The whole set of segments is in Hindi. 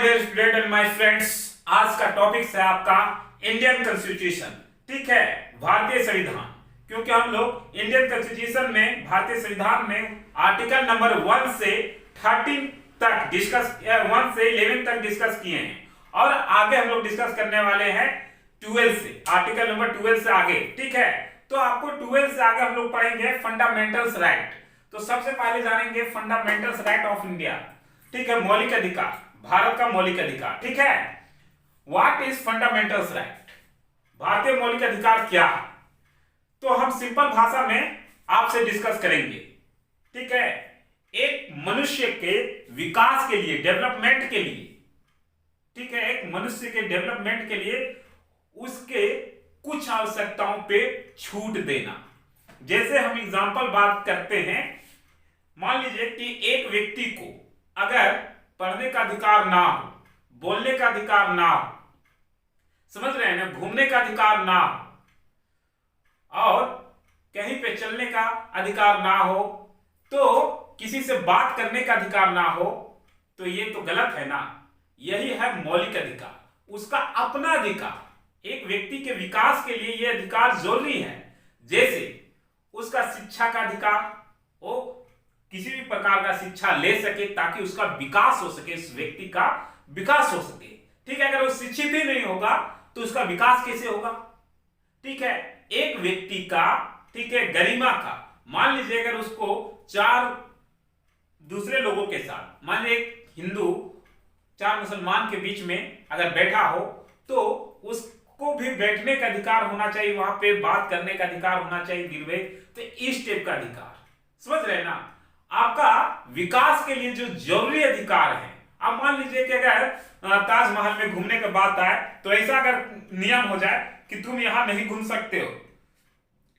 Dear student and my friends, आज का टॉपिक है आपका इंडियन कॉन्स्टिट्यूशन। ठीक है, भारतीय संविधान। क्योंकि हम लोग इंडियन कॉन्स्टिट्यूशन में, भारतीय संविधान में आर्टिकल नंबर 1 से 13 तक डिस्कस 1 से 11 तक डिस्कस किए हैं और आगे हम लोग डिस्कस करने वाले हैं 12 से, आर्टिकल नंबर 12 से आगे। ठीक है, तो आपको 12 से आगे हम लोग पढ़ेंगे फंडामेंटल्स राइट। तो सबसे पहले जानेंगे फंडामेंटल्स राइट ऑफ इंडिया। ठीक है, मौलिक अधिकार, भारत का मौलिक अधिकार। ठीक है, व्हाट इज फंडामेंटल्स राइट, भारतीय मौलिक अधिकार क्या है? तो हम सिंपल भाषा में आपसे डिस्कस करेंगे। ठीक है, एक मनुष्य के विकास के लिए, डेवलपमेंट के लिए, ठीक है, एक मनुष्य के डेवलपमेंट के लिए उसके कुछ आवश्यकताओं पे छूट देना। जैसे हम एग्जांपल बात करते हैं, मान लीजिए कि एक व्यक्ति को अगर पढ़ने का अधिकार ना हो, बोलने का अधिकार ना हो, समझ रहे हैं ना, घूमने का अधिकार ना हो और कहीं पे चलने का अधिकार ना हो, तो किसी से बात करने का अधिकार ना हो, तो ये तो गलत है ना। यही है मौलिक अधिकार, उसका अपना अधिकार। एक व्यक्ति के विकास के लिए यह अधिकार जरूरी है। जैसे उसका शिक्षा का अधिकार, वो किसी भी प्रकार का शिक्षा ले सके ताकि उसका विकास हो सके, इस व्यक्ति का विकास हो सके। ठीक है, अगर वो शिक्षित ही नहीं होगा तो उसका विकास कैसे होगा? ठीक है, एक व्यक्ति का, ठीक है, गरिमा का, मान लीजिए अगर उसको 4 दूसरे लोगों के साथ, मान लीजिए एक हिंदू 4 मुसलमान के बीच में अगर बैठा हो, तो उसको भी बैठने का अधिकार होना चाहिए, वहां पे बात करने का अधिकार होना चाहिए, निर्विवाद। तो इस टाइप का अधिकार, समझ रहे हैं ना। आपका विकास के लिए जो जरूरी अधिकार है, आप मान लीजिए कि अगर ताजमहल में घूमने की बात आए तो ऐसा अगर नियम हो जाए कि तुम यहां नहीं घूम सकते हो,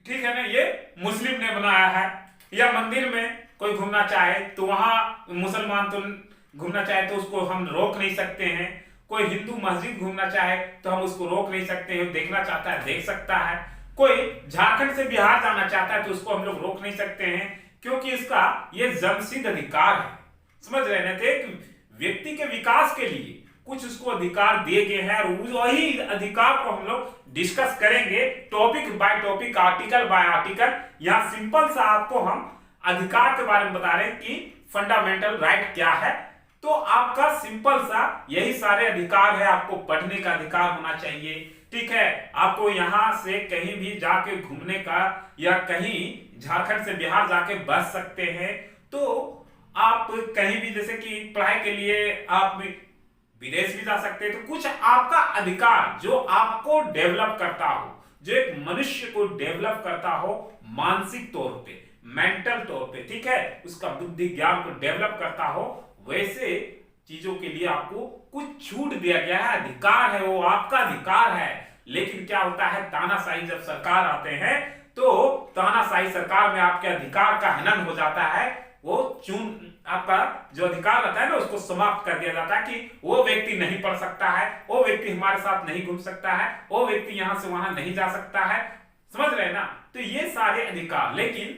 ठीक है ना, ये मुस्लिम ने बनाया है, या मंदिर में कोई घूमना चाहे तो वहां मुसलमान तो घूमना चाहे तो उसको हम रोक नहीं सकते हैं, कोई हिंदू मस्जिद घूमना चाहे तो हम उसको रोक नहीं सकते हैं, देखना चाहता है देख सकता है, कोई झारखंड से बिहार जाना चाहता है तो उसको हम लोग रोक नहीं सकते हैं, क्योंकि इसका ये जन्मसिद्ध अधिकार है। समझ रहे हैं ना, एक व्यक्ति के विकास के लिए कुछ उसको अधिकार दिए गए हैं और वही अधिकार को हम लोग डिस्कस करेंगे topic by topic, article by article. यहां सिंपल सा आपको हम अधिकार के बारे में बता रहे हैं कि फंडामेंटल राइट क्या है। तो आपका सिंपल सा यही सारे अधिकार है। आपको पढ़ने का अधिकार होना चाहिए, ठीक है, आपको यहां से कहीं भी जाके घूमने का, या कहीं झारखंड से बिहार जाके बस सकते हैं, तो आप कहीं भी, जैसे कि पढ़ाई के लिए आप विदेश भी जा सकते हैं। तो कुछ आपका अधिकार जो आपको डेवलप करता हो, जो एक मनुष्य को डेवलप करता हो मानसिक तौर पे, मेंटल तौर पे, ठीक है, उसका बुद्धि ज्ञान को डेवलप करता हो, वैसे चीजों के लिए आपको कुछ छूट दिया गया है, अधिकार है, वो आपका अधिकार है। लेकिन क्या होता है, तानाशाही जब सरकार आते हैं तो तानाशाही सरकार में आपके अधिकार का हनन हो जाता है, वो आपका जो अधिकार रहता है ना, उसको समाप्त कर दिया जाता है कि वो व्यक्ति नहीं पढ़ सकता है, वो व्यक्ति हमारे साथ नहीं घूम सकता है, वो व्यक्ति यहां से वहां नहीं जा सकता है। समझ रहे हैं ना। तो ये सारे अधिकार, लेकिन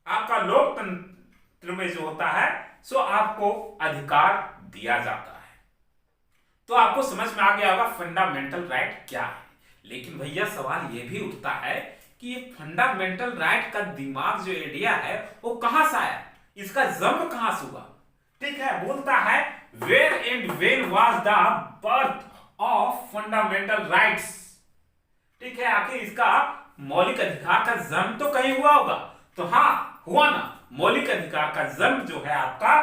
आपका लोकतंत्र में जो होता है सो आपको अधिकार दिया जाता है। तो आपको समझ में आ गया होगा फंडामेंटल राइट क्या है। लेकिन भैया सवाल ये भी उठता है कि ये फंडामेंटल राइट का दिमाग जो आइडिया है वो कहां से आया, इसका जन्म कहां से हुआ? ठीक है, बोलता है where and when was the birth of fundamental rights. ठीक है, आखिर इसका मौलिक अधिकार का जन्म तो कहीं हुआ होगा। तो हाँ, हुआ ना। मौलिक अधिकार का जन्म जो है आपका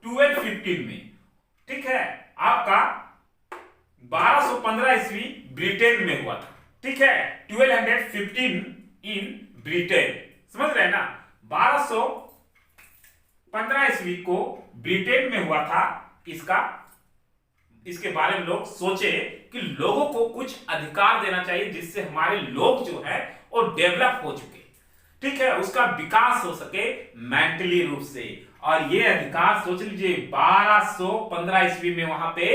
1215 में, ठीक है, आपका 1215 ईस्वी ब्रिटेन में हुआ था। ठीक है, 1215 इन ब्रिटेन। समझ रहे हैं ना, 1215 ईस्वी को ब्रिटेन में हुआ था। इसके बारे में लोग सोचे कि लोगों को कुछ अधिकार देना चाहिए जिससे हमारे लोग जो है वो डेवलप हो चुके, ठीक है, उसका विकास हो सके मेंटली रूप से। और ये अधिकार सोच लीजिए 1215 ईस्वी में वहां पे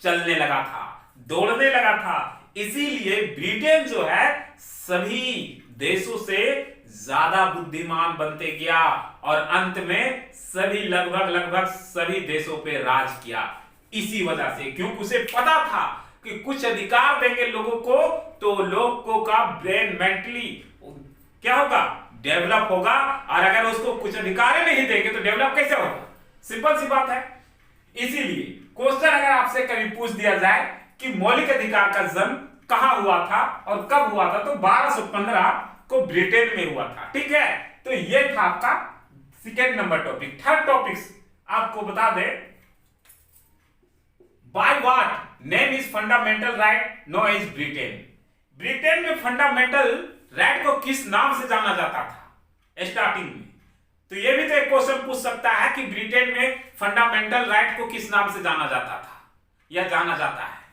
चलने लगा था, दौड़ने लगा था। इसीलिए ब्रिटेन जो है सभी देशों से ज्यादा बुद्धिमान बनते गया और अंत में सभी लगभग सभी देशों पे राज किया। इसी वजह से, क्योंकि उसे पता था कि कुछ अधिकार देंगे लोगों को तो लोगों का ब्रेन मेंटली क्या होगा, डेवलप होगा, और अगर उसको कुछ अधिकार ही नहीं देंगे तो डेवलप कैसे होगा? सिंपल सी बात है। इसीलिए क्वेश्चन अगर आपसे कभी पूछ दिया जाए कि मौलिक अधिकार का जन्म कहां हुआ था और कब हुआ था, तो 1215 को ब्रिटेन में हुआ था। ठीक है, तो ये था आपका second number topic. Third topic आपको बता दे, by what name is fundamental right known as Britain. Britain में फंडामेंटल राइट को किस नाम से जाना जाता था स्टार्टिंग में? तो ये भी तो एक क्वेश्चन पूछ सकता है कि ब्रिटेन में फंडामेंटल राइट को किस नाम से जाना जाता था या जाना जाता है।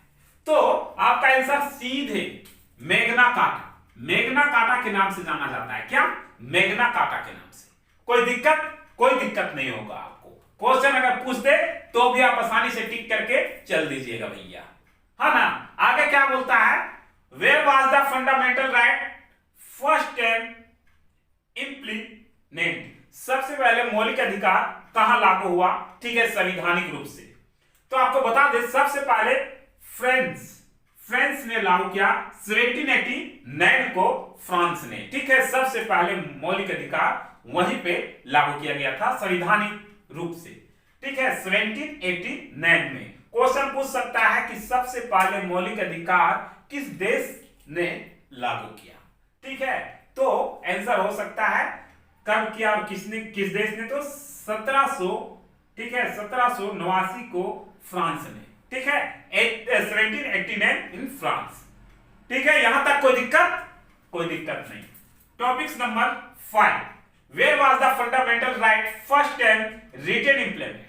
तो आपका आंसर सीधे मैग्ना कार्टा, मैग्ना कार्टा के नाम से जाना जाता है। क्या? मैग्ना कार्टा के नाम से। कोई दिक्कत? कोई दिक्कत नहीं होगा आपको। क्वेश्चन अगर पूछ दे तो भी आप आसानी से टिक करके चल दीजिएगा भैया, है ना। आगे क्या बोलता है, where was the fundamental right first time implement. सबसे पहले मौलिक अधिकार कहां लागू हुआ? ठीक है, संवैधानिक रूप से। तो आपको बता दें, सबसे पहले फ्रांस ने लागू किया 1789 को, फ्रांस ने। ठीक है, सबसे पहले मौलिक अधिकार वहीं पे लागू किया गया था संवैधानिक रूप से। ठीक है, 1789 में। क्वेश्चन पूछ सकता है कि सबसे पहले मौलिक अधिकार किस देश ने लागू किया? ठीक है, तो आंसर हो सकता है कब किया और किसने, किस देश ने? तो 1700, ठीक है, 1789 को फ्रांस ने। ठीक है, 1789 इन फ्रांस। ठीक है, यहां तक कोई दिक्कत? कोई दिक्कत नहीं। Topics number 5, where was the fundamental right first time written implement.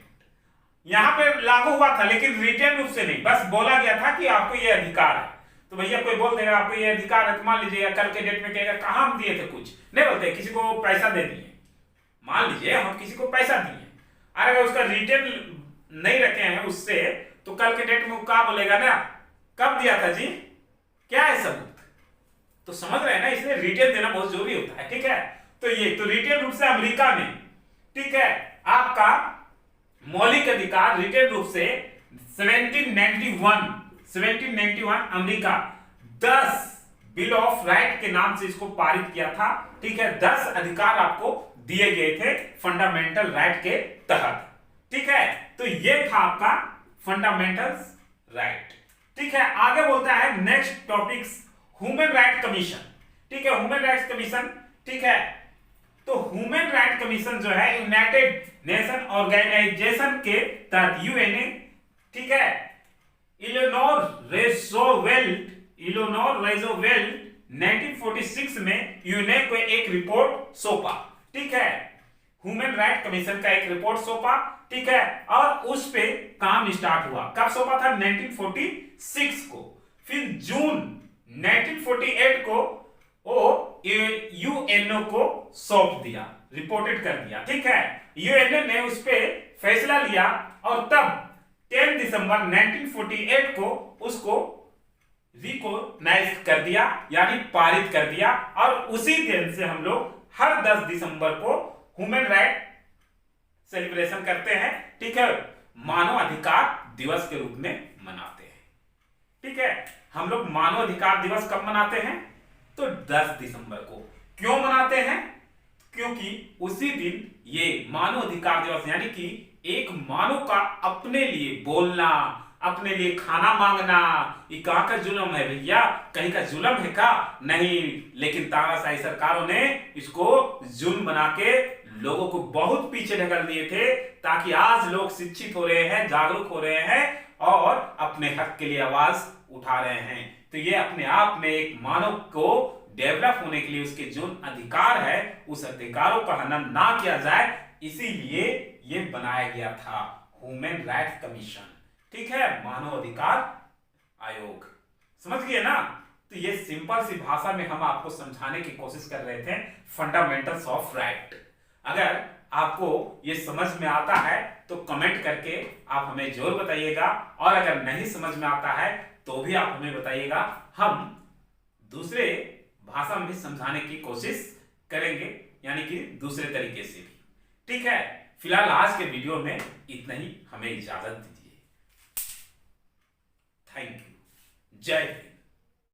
यहां पे लागू हुआ था लेकिन रिटेन रूप से नहीं, बस बोला गया था कि आपको ये अधिकार है। तो भैया कोई बोल देगा आपको ये अधिकार है, तो मान लीजिए कल के डेट में कहेगा कहां हम दिए थे, कुछ नहीं बोलते, किसी को पैसा दे दिए, मान लीजिए हम किसी को पैसा दिए, अगर उसका रिटेन नहीं रखे हैं उससे, तो कल के डेट में वो क्या बोलेगा ना, कब दिया था जी, क्या है सबूत? तो समझ रहे हैं ना, इसलिए रिटेन देना बहुत जरूरी होता है। ठीक है, तो ये तो रिटेन रूप से अमेरिका में, ठीक है, आपका मौलिक अधिकार रिटेन रूप से 1791 अमेरिका 10 बिल ऑफ राइट के नाम से इसको पारित किया था। ठीक है, 10 अधिकार आपको दिए गए थे फंडामेंटल राइट के तहत। ठीक है, तो ये था आपका फंडामेंटल राइट। ठीक है, आगे बोलता है next topics human right commission. ठीक है, ह्यूमन राइट्स कमीशन। ठीक है, तो ह्यूमन राइट कमीशन जो है यूनाइटेड नेशन ऑर्गेनाइजेशन के तहत, यूएनए, ठीक है, इलेनोर रूजवेल्ट 1946 में यूएनए को एक रिपोर्ट सौंपा। ठीक है, ह्यूमन राइट कमीशन का एक रिपोर्ट सौंपा। ठीक है, और उस पे काम स्टार्ट हुआ। कब सौंपा था? 1946 को। फिर जून 1948 को वो यूएनओ को सौंप दिया, रिपोर्टेड कर दिया। ठीक है, यूएनओ ने उस पे फैसला लिया और तब 10 दिसंबर 1948 को उसको रिकॉग्नाइज कर दिया, यानी पारित कर दिया। और उसी दिन से हम लोग हर 10 दिसंबर को ह्यूमन राइट सेलिब्रेशन करते हैं। ठीक है, मानव अधिकार दिवस के रूप में मनाते हैं। ठीक है, हम लोग मानव अधिकार दिवस कब मनाते हैं? तो 10 दिसंबर को। क्यों मनाते हैं? क्योंकि उसी दिन ये मानव अधिकार दिवस, यानी कि एक मानव का अपने लिए बोलना, अपने लिए खाना मांगना, ये कहां का जुल्म है भैया? कहीं का जुल्म है का? नहीं, लेकिन तानाशाही सरकारों ने इसको जुल्म बना के लोगों को बहुत पीछे ढकल दिए थे, ताकि आज लोग शिक्षित हो रहे हैं, जागरूक हो रहे हैं और अपने हक के लिए आवाज उठा रहे हैं। तो ये अपने आप में एक मानव को डेवलप होने के लिए उसके जो अधिकार है, उस अधिकारों का हनन ना किया जाए, इसीलिए ये बनाया गया था ह्यूमन राइट्स कमीशन। ठीक है, मानव अधिकार आयोग। समझ गए ना? तो ये सिंपल सी भाषा में हम आपको समझाने की कोशिश कर रहे थे फंडामेंटल्स ऑफ राइट। अगर आपको ये समझ में आता है तो कमेंट करके आप हमें जरूर बताइएगा, और अगर नहीं समझ में आता है तो भी आप हमें बताइएगा। हम दूसरे भाषा में भी समझाने की कोशिश करेंगे, यानी कि दूसरे तरीके से भी। ठीक है, फिलहाल आज के वीडियो में इतना ही, हमें इजाजत दीजिए। Thank you. जय हिंद।